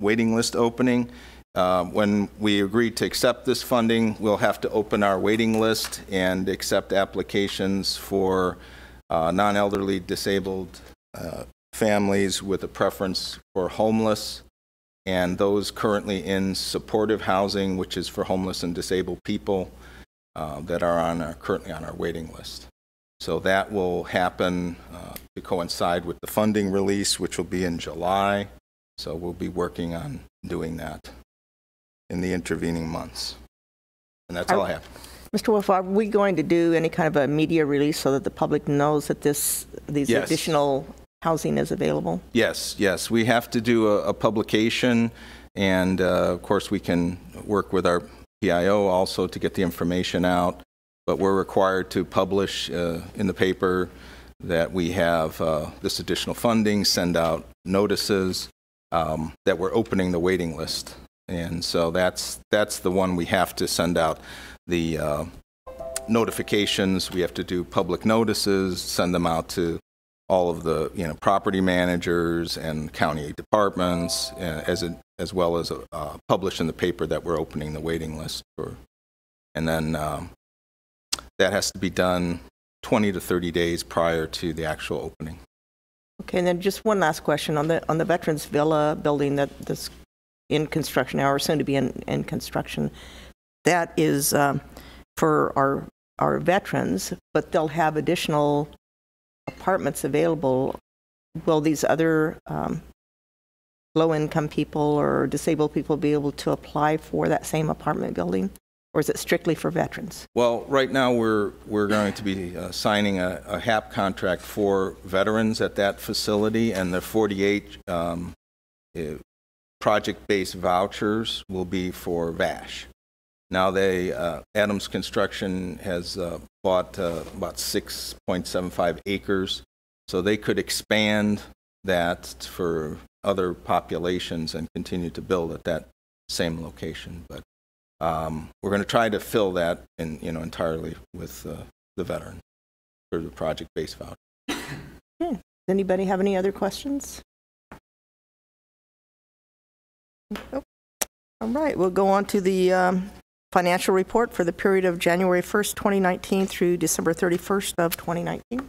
waiting list opening. When we agreed to accept this funding, we'll have to open our waiting list and accept applications for non-elderly disabled families with a preference for homeless, and those currently in supportive housing, which is for homeless and disabled people that are currently on our waiting list. So that will happen to coincide with the funding release, which will be in July. So we'll be working on doing that in the intervening months. And that's all I have. Mr. Wolf, are we going to do any kind of a media release so that the public knows that these Yes. additional housing is available? Yes, yes. We have to do a publication, and of course we can work with our PIO also to get the information out, but we're required to publish in the paper that we have this additional funding, send out notices that we're opening the waiting list. And so that's the one we have to send out the notifications. We have to do public notices, send them out to all of the property managers and county departments, as well as publish in the paper that we're opening the waiting list for. And then that has to be done 20 to 30 days prior to the actual opening. Okay, and then just one last question on the Veterans Villa building that's in construction now, or soon to be in construction. That is for our veterans, but they'll have additional apartments available. Will these other low-income people or disabled people be able to apply for that same apartment building, or is it strictly for veterans? Well, right now we're going to be signing a HAP contract for veterans at that facility, and the 48 project-based vouchers will be for VASH. Now Adams Construction has bought about 6.75 acres, so they could expand that for other populations and continue to build at that same location. But we're going to try to fill that entirely with the veteran for the project-based voucher. Does anybody have any other questions? Nope. All right, we'll go on to the financial report for the period of January 1st, 2019 through December 31st of 2019.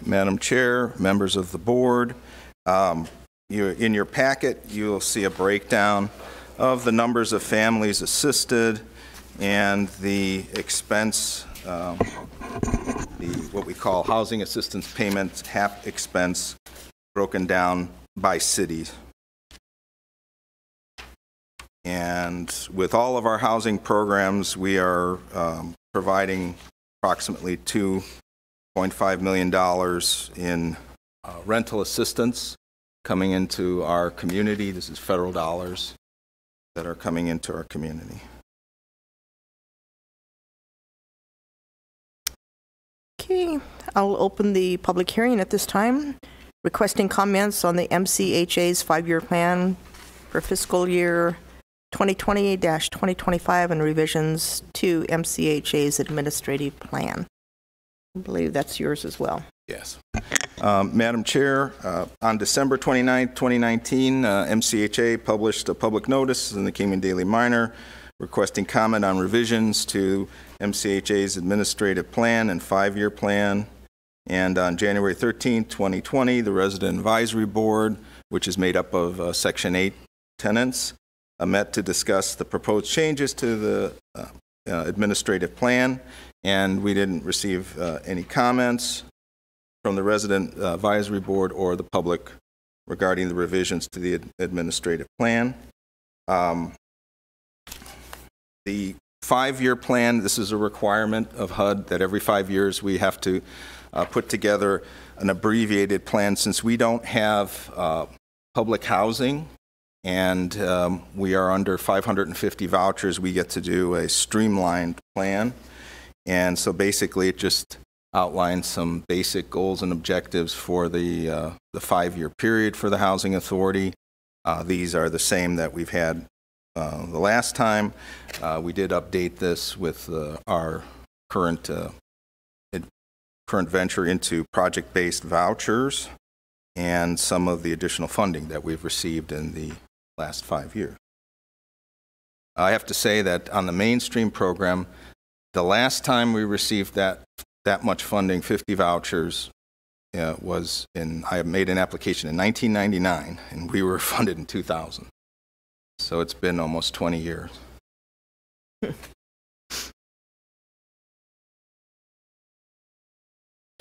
Madam Chair, members of the board, in your packet you'll see a breakdown of the numbers of families assisted and the expense, what we call housing assistance payments, HAP expense, broken down by cities. And with all of our housing programs, we are providing approximately $2.5 million in rental assistance coming into our community. This is federal dollars that are coming into our community. Okay, I'll open the public hearing at this time. Requesting comments on the MCHA's 5-year plan for fiscal year 2020-2025 and revisions to MCHA's administrative plan. I believe that's yours as well. Yes. Madam Chair, on December 29, 2019, MCHA published a public notice in the Kingman Daily Miner requesting comment on revisions to MCHA's administrative plan and 5-year plan. And on January 13, 2020, the Resident Advisory Board, which is made up of Section 8 tenants, met to discuss the proposed changes to the administrative plan, and we didn't receive any comments from the Resident Advisory Board or the public regarding the revisions to the administrative plan. The 5-year plan, this is a requirement of HUD that every 5 years we have to put together an abbreviated plan. Since we don't have public housing and we are under 550 vouchers, we get to do a streamlined plan. And so basically it just outlines some basic goals and objectives for the 5-year period for the Housing Authority. These are the same that we've had the last time. We did update this with our current venture into project-based vouchers. and some of the additional funding that we've received in the last 5 years. I have to say that on the mainstream program, the last time we received that much funding, 50 vouchers, was I made an application in 1999, and we were funded in 2000. So it's been almost 20 years.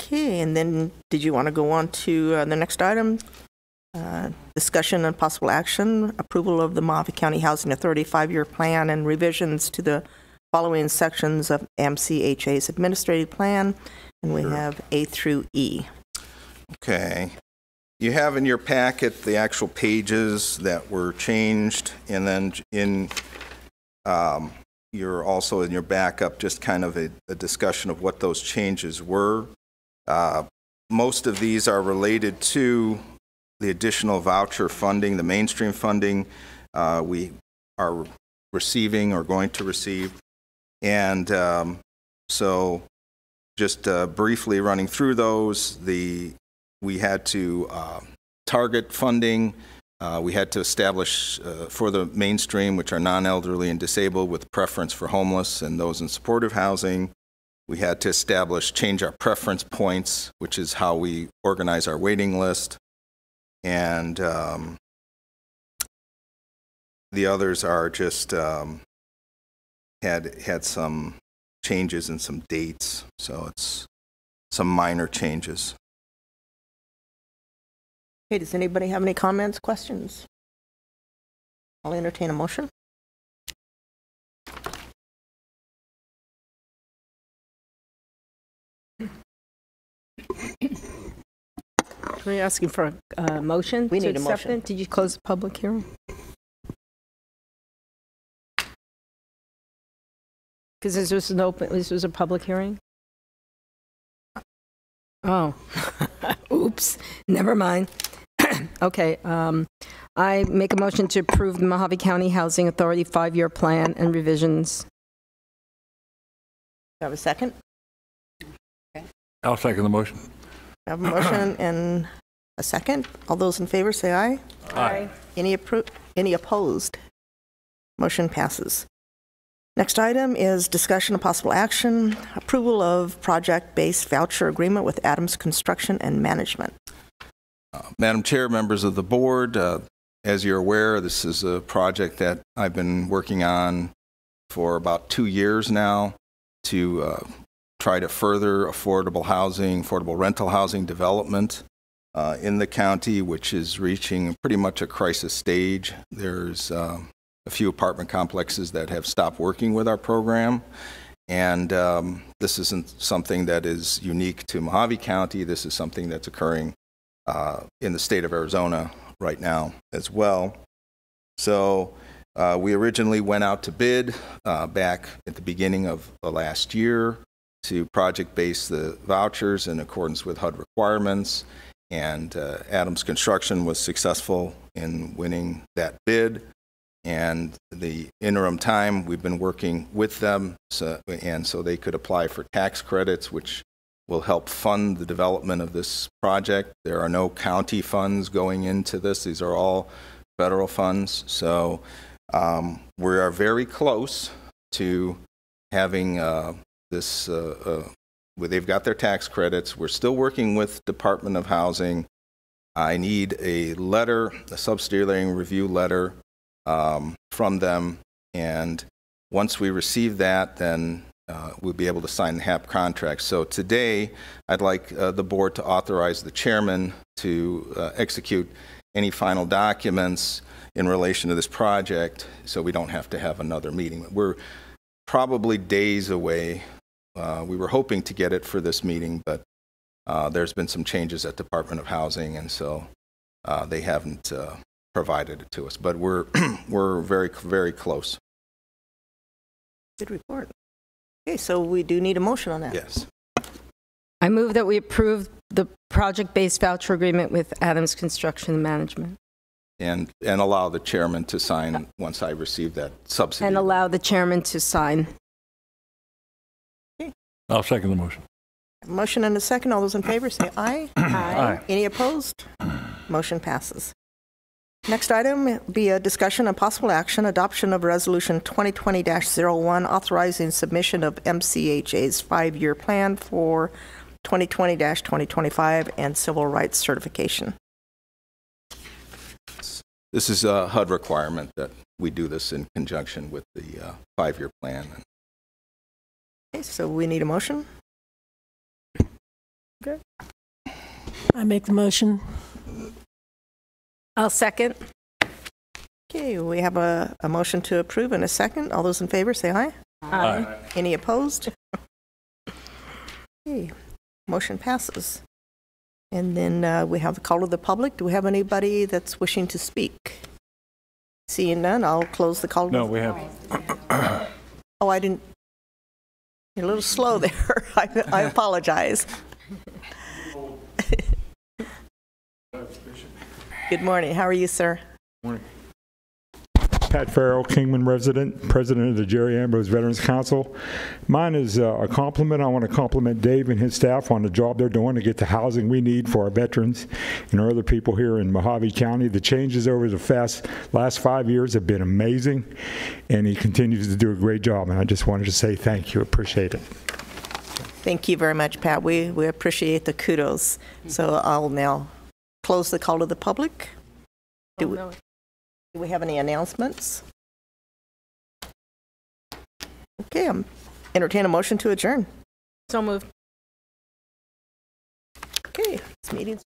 Okay, and then did you want to go on to the next item? Discussion and possible action, approval of the Mohave County Housing Authority 5-year plan and revisions to the following sections of MCHA's administrative plan, and we have A through E. Okay. You have in your packet the actual pages that were changed, and then you're also in your backup just kind of a discussion of what those changes were. Most of these are related to the additional voucher funding, the mainstream funding we are receiving or going to receive. And so just briefly running through those, we had to target funding. We had to establish for the mainstream, which are non-elderly and disabled with preference for homeless and those in supportive housing. We had to change our preference points, which is how we organize our waiting list. And the others are just had some changes and some dates, so it's some minor changes. Okay, does anybody have any comments, questions? I'll entertain a motion. Are you asking for a motion? We need a motion. It? Did you close the public hearing? Because this was a public hearing? Oh, oops, never mind. Okay, I make a motion to approve the Mohave County Housing Authority 5-year plan and revisions. Do I have a second? Okay. I'll second the motion. I have a motion and a second. All those in favor say aye. Aye. Any opposed? Motion passes. Next item is discussion of possible action, approval of project-based voucher agreement with Adams Construction and Management. Madam Chair, members of the board, as you're aware, this is a project that I've been working on for about 2 years now to try to further affordable rental housing development in the county, which is reaching pretty much a crisis stage. There's a few apartment complexes that have stopped working with our program, and this isn't something that is unique to Mohave County. This is something that's occurring in the state of Arizona right now as well. So we originally went out to bid back at the beginning of the last year to project base the vouchers in accordance with HUD requirements, and Adams Construction was successful in winning that bid. And the interim time, we've been working with them, so they could apply for tax credits, which will help fund the development of this project. There are no county funds going into this. These are all federal funds. So we are very close to having this, they've got their tax credits. We're still working with Department of Housing. I need a letter, a subsidiary review letter from them, and once we receive that, then we'll be able to sign the HAP contract. So today, I'd like the board to authorize the chairman to execute any final documents in relation to this project, so we don't have to have another meeting. We're probably days away. We were hoping to get it for this meeting, but there's been some changes at Department of Housing, and so they haven't provided it to us, but we're very, very close. Good report. Okay, so we do need a motion on that. Yes. I move that we approve the project-based voucher agreement with Adams Construction and Management. And allow the chairman to sign once I receive that subsidy. And allow the chairman to sign. Okay. I'll second the motion. Motion and a second. All those in favor say aye. Aye. Any opposed? Motion passes. Next item will be a discussion and possible action, adoption of Resolution 2020-01, authorizing submission of MCHA's 5-year plan for 2020-2025 and civil rights certification. This is a HUD requirement that we do this in conjunction with the 5-year plan. Okay, so we need a motion. Okay. I make the motion. I'll second. Okay, we have a motion to approve and a second. All those in favor say aye. Aye. Any opposed? Okay, motion passes. And then we have the call to the public. Do we have anybody that's wishing to speak? Seeing none, I'll close the call. No, we have. Oh, I didn't. You're a little slow there. I apologize. Good morning. How are you, sir? Morning. Pat Farrell, Kingman resident, president of the Jerry Ambrose Veterans Council. Mine is a compliment. I want to compliment Dave and his staff on the job they're doing to get the housing we need for our veterans and our other people here in Mohave County. The changes over the last 5 years have been amazing, and he continues to do a great job, and I just wanted to say thank you. Appreciate it. Thank you very much, Pat. We appreciate the kudos. So I'll now close the call to the public. Do we have any announcements? Okay, entertain a motion to adjourn. So moved. Okay, this meeting's